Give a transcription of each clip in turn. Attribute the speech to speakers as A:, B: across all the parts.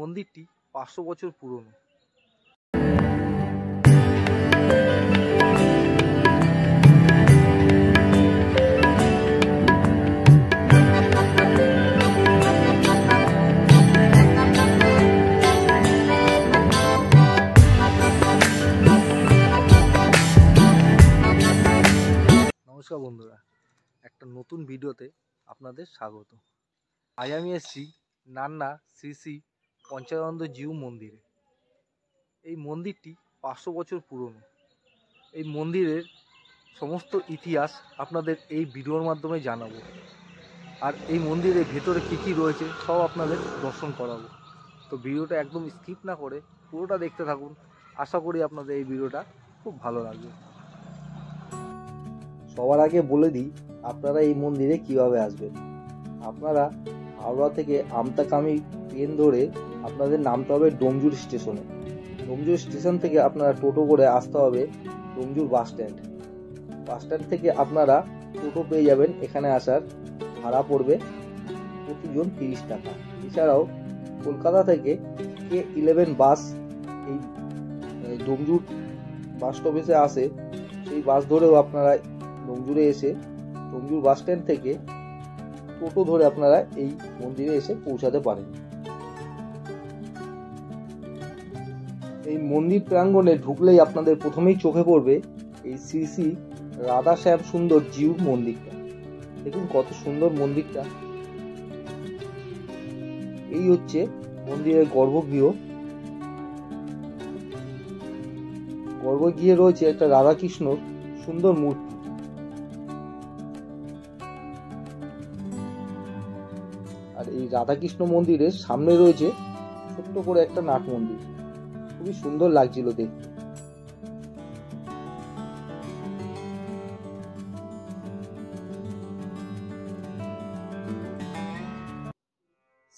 A: মন্দিরটি 500 বছর পুরনো। নমস্কার বন্ধুরা, একটা নতুন ভিডিওতে আপনাদের স্বাগত। আজ আমি এসেছি নান্না শ্রী শ্রী পঞ্চানন্দ জিউ মন্দিরে। এই মন্দিরটি 500 বছর পুরনো। এই মন্দিরের সমস্ত ইতিহাস আপনাদের এই ভিডিওর মাধ্যমে জানাবো, আর এই মন্দিরের ভেতরে কী কী রয়েছে সব আপনাদের দর্শন করাবো। তো ভিডিওটা একদম স্কিপ না করে পুরোটা দেখতে থাকুন। আশা করি আপনাদের এই ভিডিওটা খুব ভালো লাগবে। সবার আগে বলে দিই আপনারা এই মন্দিরে কিভাবে আসবেন। আপনারা হাওড়া থেকে আমতাকামি ট্রেন ধরে আপনাদের নামতে হবে ডোমজুর স্টেশনে। ডোমজুর স্টেশন থেকে আপনারা টোটো করে আসতে হবে ডোমজুর বাস স্ট্যান্ড থেকে আপনারা টোটো পেয়ে যাবেন। এখানে আসার ভাড়া পড়বে প্রতিজন 30 টাকা। এছাড়াও কলকাতা থেকে K11 বাস এই ডোমজুর বাস স্টপেজে আসে। সেই বাস ধরেও আপনারা ডোমজুরে এসে ডোমজুর বাস স্ট্যান্ড থেকে টোটো ধরে আপনারা এই মন্দিরে এসে পৌঁছাতে পারেন। এই মন্দির প্রাঙ্গণে ঢুকলেই আপনাদের প্রথমেই চোখে পড়বে এই শ্রী শ্রী রাধা শ্যাম সুন্দর জিউ মন্দিরটা। দেখুন কত সুন্দর মন্দিরটা। এই হচ্ছে মন্দিরের গর্ভগৃহ। গর্ভগৃহে রয়েছে একটা রাধাকৃষ্ণর সুন্দর মূর্তি। আর এই রাধাকৃষ্ণ মন্দিরের সামনে রয়েছে ছোট্ট করে একটা নাট মন্দির। খুবই সুন্দর লাগছিল দেখতে।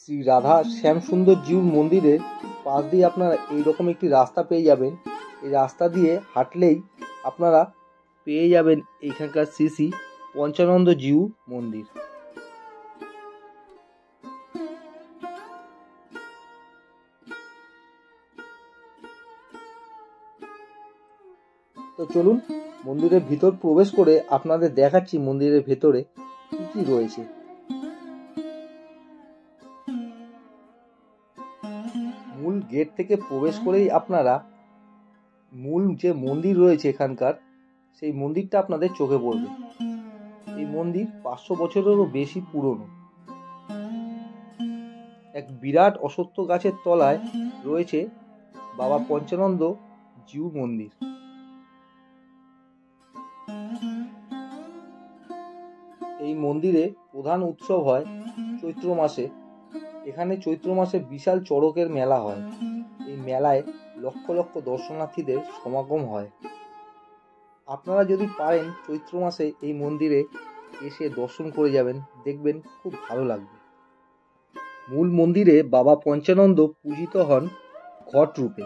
A: শ্রী রাধা শ্যাম সুন্দর জিউ মন্দিরের পাশ দিয়ে আপনারা এইরকম একটি রাস্তা পেয়ে যাবেন। এই রাস্তা দিয়ে হাঁটলেই আপনারা পেয়ে যাবেন এইখানকার শ্রী শ্রী পঞ্চানন্দ জিউ মন্দির। তো চলুন মন্দিরের ভিতর প্রবেশ করে আপনাদের দেখাচ্ছি মন্দিরের ভেতরে কি কি রয়েছে। মূল গেট থেকে প্রবেশ করেই আপনারা মূল যে মন্দির রয়েছে এখানকার, সেই মন্দিরটা আপনাদের চোখে পড়বে। এই মন্দির 500 বছরেরও বেশি পুরনো। এক বিরাট অশ্বত্থ গাছের তলায় রয়েছে বাবা পঞ্চানন্দ জিউ মন্দির। এই মন্দিরে প্রধান উৎসব হয় চৈত্র মাসে। এখানে চৈত্র মাসে বিশাল চড়কের মেলা হয়। এই মেলায় লক্ষ লক্ষ দর্শনার্থীদের সমাগম হয়। আপনারা যদি পারেন চৈত্র মাসে এই মন্দিরে এসে দর্শন করে যাবেন, দেখবেন খুব ভালো লাগবে। মূল মন্দিরে বাবা পঞ্চানন্দ পূজিত হন ঘট রূপে।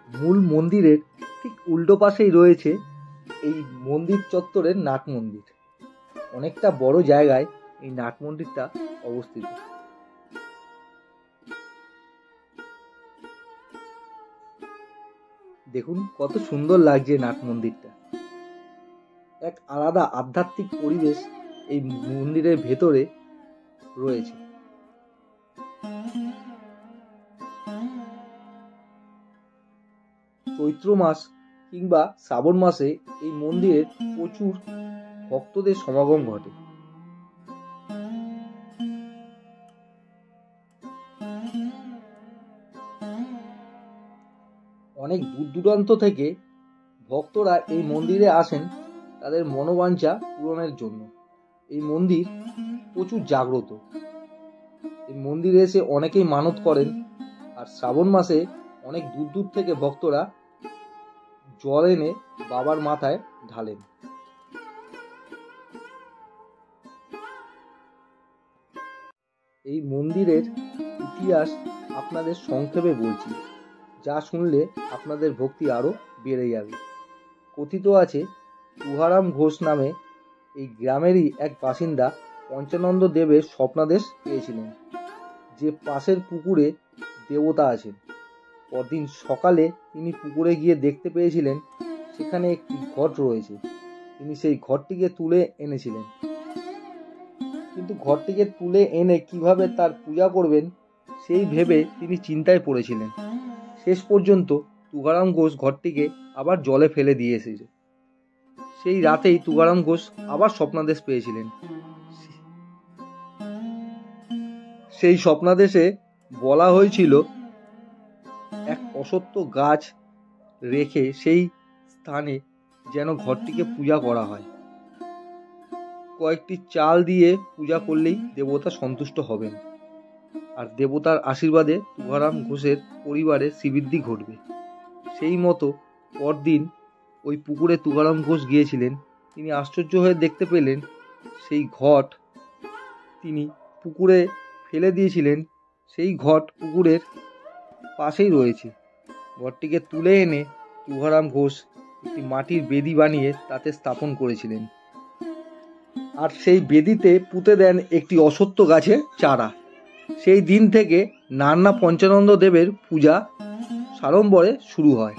A: মূল মন্দিরের ঠিক উল্টো পাশেই রয়েছে এই মন্দির চত্বরের নাট মন্দির। অনেকটা বড় জায়গায় এই নাট মন্দিরটা অবস্থিত। দেখুন কত সুন্দর লাগছে নাট মন্দিরটা। এক আলাদা আধ্যাত্মিক পরিবেশ এই মন্দিরের ভেতরে রয়েছে। চৈত্র মাস কিংবা শ্রাবণ মাসে এই মন্দিরে প্রচুর ভক্তদের সমাগম ঘটে। অনেক দূর দূরান্ত থেকে ভক্তরা এই মন্দিরে আসেন তাদের মনোবাঞ্ছা পূরণের জন্য। এই মন্দির প্রচুর জাগ্রত। এই মন্দিরে এসে অনেকেই মানত করেন, আর শ্রাবণ মাসে অনেক দূর দূর থেকে ভক্তরা জল এনে বাবার মাথায় ঢালেন। এই মন্দিরের ইতিহাস আপনাদের সংক্ষেপে বলছি, যা শুনলে আপনাদের ভক্তি আরো বেড়ে যাবে। কথিত আছে, তুহারাম ঘোষ নামে এই গ্রামেরই এক বাসিন্দা পঞ্চানন্দ দেবের স্বপ্নাদেশ পেয়েছিলেন যে পাশের পুকুরে দেবতা আছেন। পরদিন সকালে তিনি পুকুরে গিয়ে দেখতে পেয়েছিলেন সেখানে একটি ঘট রয়েছে। তিনি সেই ঘরটিকে তুলে এনেছিলেন, কিন্তু ঘরটিকে তুলে এনে কিভাবে তার পূজা করবেন সেই ভেবে তিনি চিন্তায় পড়েছিলেন। শেষ পর্যন্ত তুকারাম ঘোষ ঘরটিকে আবার জলে ফেলে দিয়ে এসেছে। সেই রাতেই তুকারাম ঘোষ আবার স্বপ্নাদেশ পেয়েছিলেন। সেই স্বপ্নাদেশে বলা হয়েছিল এক অশ্বত্থ গাছ রেখে সেই স্থানে যেন ঘরটিকে পূজা করা হয়। কয়েকটি চাল দিয়ে পূজা করলেই দেবতা সন্তুষ্ট হবেন, আর দেবতার আশীর্বাদে তুকারাম ঘোষের পরিবারে শ্রীবৃদ্ধি ঘটবে। সেই মতো পরদিন ওই পুকুরে তুকারাম ঘোষ গিয়েছিলেন। তিনি আশ্চর্য হয়ে দেখতে পেলেন সেই ঘট তিনি পুকুরে ফেলে দিয়েছিলেন, সেই ঘট পুকুরের পাশেই রয়েছে। ঘরটিকে তুলে এনে তুকারাম ঘোষ একটি মাটির বেদি বানিয়ে তাতে স্থাপন করেছিলেন, আর সেই বেদিতে পুঁতে দেন একটি অশ্বত্থ গাছের চারা। সেই দিন থেকে নান্না পঞ্চানন্দ দেবের পূজা সাড়ম্বরে শুরু হয়।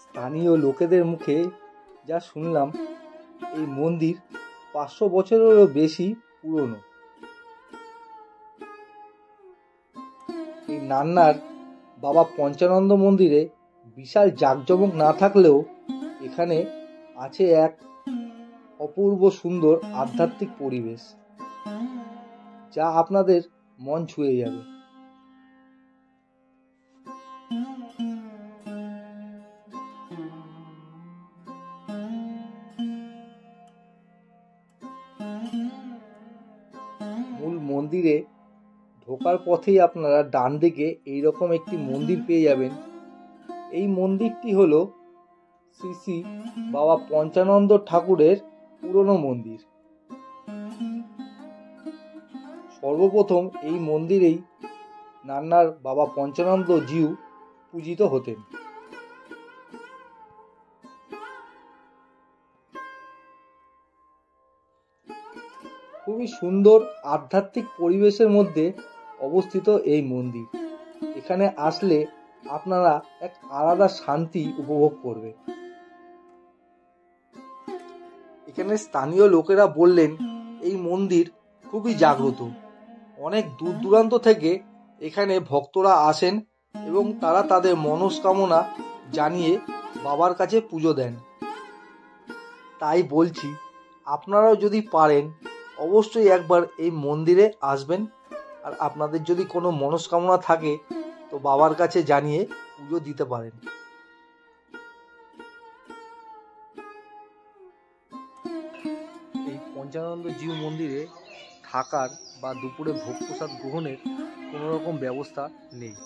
A: স্থানীয় লোকেদের মুখে যা শুনলাম, এই মন্দির 500 বছরেরও বেশি পুরনো। এই নান্নার বাবা পঞ্চানন্দ মন্দিরে বিশাল জাঁকজমক না থাকলেও এখানে আছে এক অপূর্ব সুন্দর আধ্যাত্মিক পরিবেশ, যা আপনাদের মন ছুঁয়ে যাবে। মূল মন্দিরে ঢোকার পথেই আপনারা ডান দিকে এইরকম একটি মন্দির পেয়ে যাবেন। এই মন্দিরটি হলো শ্রী শ্রী বাবা পঞ্চানন্দ ঠাকুরের পুরনো মন্দির। সর্বপ্রথম এই মন্দিরেই নান্নার বাবা পঞ্চানন্দ জিউ পূজিত হতেন। খুবই সুন্দর আধ্যাত্মিক পরিবেশের মধ্যে অবস্থিত এই মন্দির। এখানে আসলে আপনারা এক আলাদা শান্তি উপভোগ করবেন। এখানে স্থানীয় লোকেরা বললেন এই মন্দির খুবই জাগ্রত। অনেক দূর দূরান্ত থেকে এখানে ভক্তরা আসেন এবং তারা তাদের মনস্কামনা জানিয়ে বাবার কাছে পুজো দেন। তাই বলছি, আপনারাও যদি পারেন অবশ্যই একবার এই মন্দিরে আসবেন, আর আপনাদের যদি কোনো মনস্কামনা থাকে তো বাবার কাছে জানিয়ে পুজো দিতে পারেন। এই পঞ্চানন্দ জিউ মন্দিরে থাকার বা দুপুরে ভোগ প্রসাদ গ্রহণের কোনো রকম ব্যবস্থা নেই।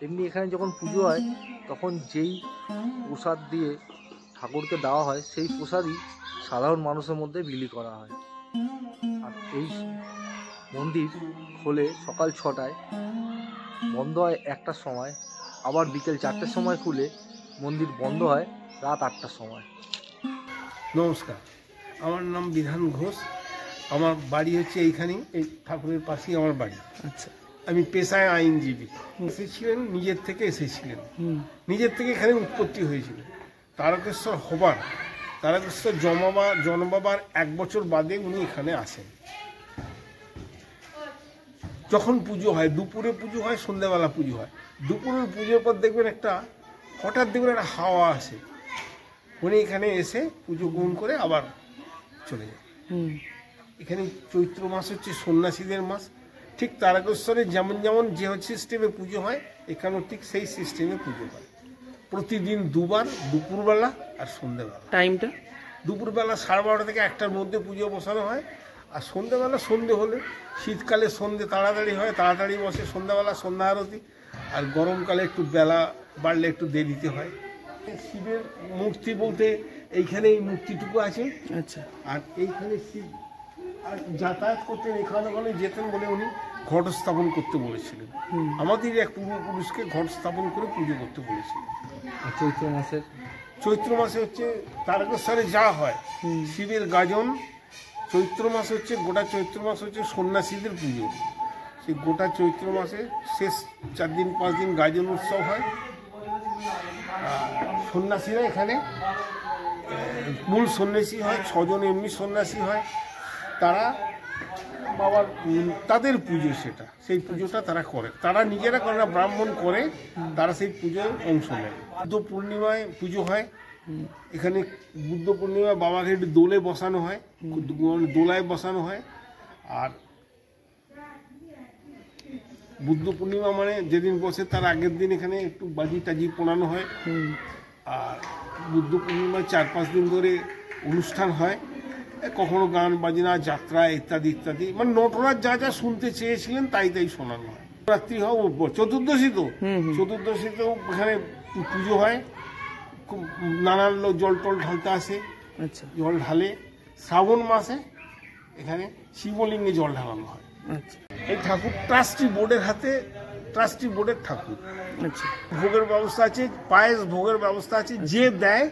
A: এমনি এখানে যখন পুজো হয় তখন যেই প্রসাদ দিয়ে ঠাকুরকে দেওয়া হয় সেই প্রসাদই সাধারণ মানুষের মধ্যে বিলি করা হয়। আর এই মন্দির খোলে সকাল 6টায়, বন্ধ হয় 1টার সময়, আবার বিকেল 4টের সময় খুলে মন্দির বন্ধ হয় রাত 8টার সময়।
B: নমস্কার, আমার নাম বিধান ঘোষ। আমার বাড়ি হচ্ছে এইখানেই, এই ঠাকুরের পাশেই আমার বাড়ি।
C: আচ্ছা,
B: আমি পেশায় আইনজীবী। এসেছিলেন নিজের থেকে এসেছিলেন, নিজের থেকে এখানে উৎপত্তি হয়েছিল। তারকেশ্বর হবার, তারকেশ্বর জন্মাবার 1 বছর বাদে উনি এখানে আসেন। যখন পুজো হয়, দুপুরে পুজো হয়, সন্ধ্যাবেলা পুজো হয়। দুপুরের পুজোর পর দেখবেন হঠাৎ দেখবেন একটা হাওয়া আসে, উনি এখানে এসে পুজো গ্রহণ করে আবার চলে যায়। এখানে চৈত্র মাস হচ্ছে সন্ন্যাসীদের মাস। ঠিক তারকেশ্বরে যেমন যেমন যে সিস্টেমে পুজো হয়, এখানেও ঠিক সেই সিস্টেমে পুজো হয়। প্রতিদিন দুবার, দুপুরবেলা আর সন্ধ্যেবেলা।
C: টাইমটা
B: দুপুরবেলা 12:30 থেকে 1টার মধ্যে পুজো বসানো হয়, আর সন্ধ্যেবেলা সন্ধে হলে, শীতকালে সন্ধে তাড়াতাড়ি হয়, তাড়াতাড়ি বসে সন্ধ্যাবেলা সন্ধ্যা আরতি, আর গরমকালে একটু বেলা বাড়লে একটু দেরিতে হয়। শিবের মূর্তি বলতে এইখানে এই মূর্তিটুকু আছে।
C: আচ্ছা।
B: আর এইখানে শিব আর যাতায়াত করতেন, এখানে ওখানে যেতেন বলে উনি ঘট স্থাপন করতে বলেছিলেন। আমাদের এক পূর্বপুরুষকে ঘট স্থাপন করে পুজো করতে বলেছিলেন। চৈত্র মাসে হচ্ছে তারকেশ্বরে যা হয় শিবের গাজন। চৈত্র মাস হচ্ছে গোটা চৈত্র মাস হচ্ছে সন্ন্যাসীদের পুজো। সেই গোটা চৈত্র মাসে শেষ 4 দিন 5 দিন গাজন উৎসব হয়। সন্ন্যাসীরা এখানে মূল সন্ন্যাসী হয়, 6 জন এমনি সন্ন্যাসী হয়। তারা বাবার তাদের পুজো, সেটা সেই পুজোটা তারা করে। তারা নিজেরা করে না, ব্রাহ্মণ করে, তারা সেই পুজোয় অংশ নেয়। বুদ্ধ পূর্ণিমায় পুজো হয় এখানে। বুদ্ধ পূর্ণিমায় বাবাকে একটু দোলে বসানো হয়, দোলায় বসানো হয়। আর বুদ্ধ পূর্ণিমা মানে যেদিন বসে তার আগের দিন এখানে একটু বাজি টাজি পোড়ানো হয়। আর বুদ্ধ পূর্ণিমায় 4-5 দিন ধরে অনুষ্ঠান হয়, কখনো গান বাজনা, যাত্রা ইত্যাদি ইত্যাদি। মানে নটরাজ যা যা শুনতে চেয়েছিলেন তাই তাই শোনানো হয়। রাত্রি হয় চতুর্দশী, তো চতুর্দশীতেও এখানে পুজো হয়। খুব নানান লোক জল টল ঢালতে আসে।
C: আচ্ছা।
B: জল ঢালে শ্রাবণ মাসে এখানে শিবলিঙ্গে জল ঢালানো হয়।
C: আচ্ছা।
B: এই ঠাকুর ট্রাস্টি বোর্ডের হাতে, ট্রাস্টি বোর্ডের ঠাকুর।
C: আচ্ছা।
B: ভোগের ব্যবস্থা আছে, পায়েস ভোগের ব্যবস্থা আছে। যে দেয়,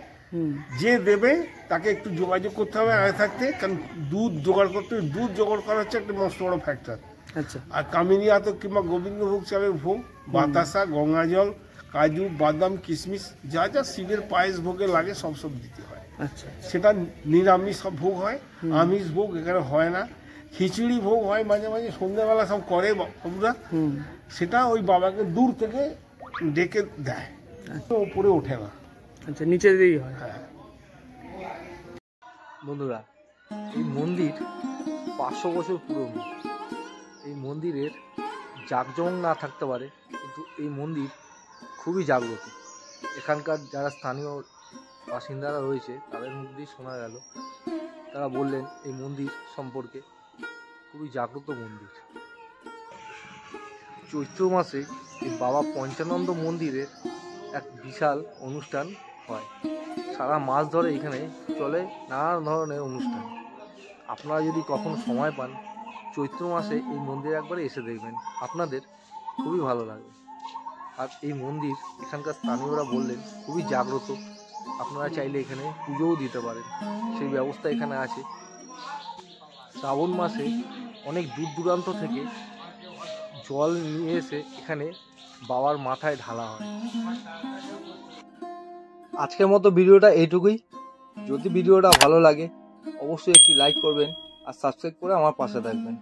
B: যে দেবে তাকে একটু যোগাযোগ করতে হবে আগে থাকতে, কারণ দুধ জোগাড় করতে হবে। দুধ জোগাড় করা হচ্ছে একটা মস্ত বড় ফ্যাক্টর।
C: আচ্ছা।
B: আর কামিনী আতক কিংবা গোবিন্দভোগ চালের ভোগ, বাতাসা, গঙ্গাজল, কাজু, বাদাম, কিশমিশ, যা যা শিবের পায়েস ভোগে লাগে সব দিতে হয়।
C: আচ্ছা।
B: সেটা নিরামিষ সব ভোগ হয়, আমিষ ভোগ এখানে হয় না। খিচুড়ি ভোগ হয় মাঝে মাঝে, সন্ধ্যাবেলা সব করে বাবুরা। সেটা ওই বাবাকে দূর থেকে ডেকে দেয়, উপরে ওঠে না।
C: আচ্ছা, নিচে দিয়েই হয়।
B: হ্যাঁ।
A: বন্ধুরা, এই মন্দির 500 বছর পুরনো। এই মন্দিরের জাঁকজমক না থাকতে পারে, কিন্তু এই মন্দির খুবই জাগ্রত। এখানকার যারা স্থানীয় বাসিন্দারা রয়েছে তাদের মধ্যেই শোনা গেল, তারা বললেন এই মন্দির সম্পর্কে খুবই জাগ্রত মন্দির। চৈত্র মাসে এই বাবা পঞ্চানন্দ মন্দিরের এক বিশাল অনুষ্ঠান হয়। সারা মাস ধরে এখানে চলে নানা ধরনের অনুষ্ঠান। আপনারা যদি কখনো সময় পান, চৈত্র মাসে এই মন্দিরে একবার এসে দেখবেন, আপনাদের খুবই ভালো লাগবে। আর এই মন্দির এখানকার স্থানীয়রা বললেন খুবই জাগ্রত। আপনারা চাইলে এখানে পুজোও দিতে পারেন, সেই ব্যবস্থা এখানে আছে। শ্রাবণ মাসে অনেক দূর দূরান্ত থেকে জল নিয়ে এসে এখানে বাবার মাথায় ঢালা হয়। আজকের মতো ভিডিওটা এইটুকুই। যদি ভিডিওটা ভালো লাগে অবশ্যই একটি লাইক করবেন আর সাবস্ক্রাইব করে আমার পাশে থাকবেন।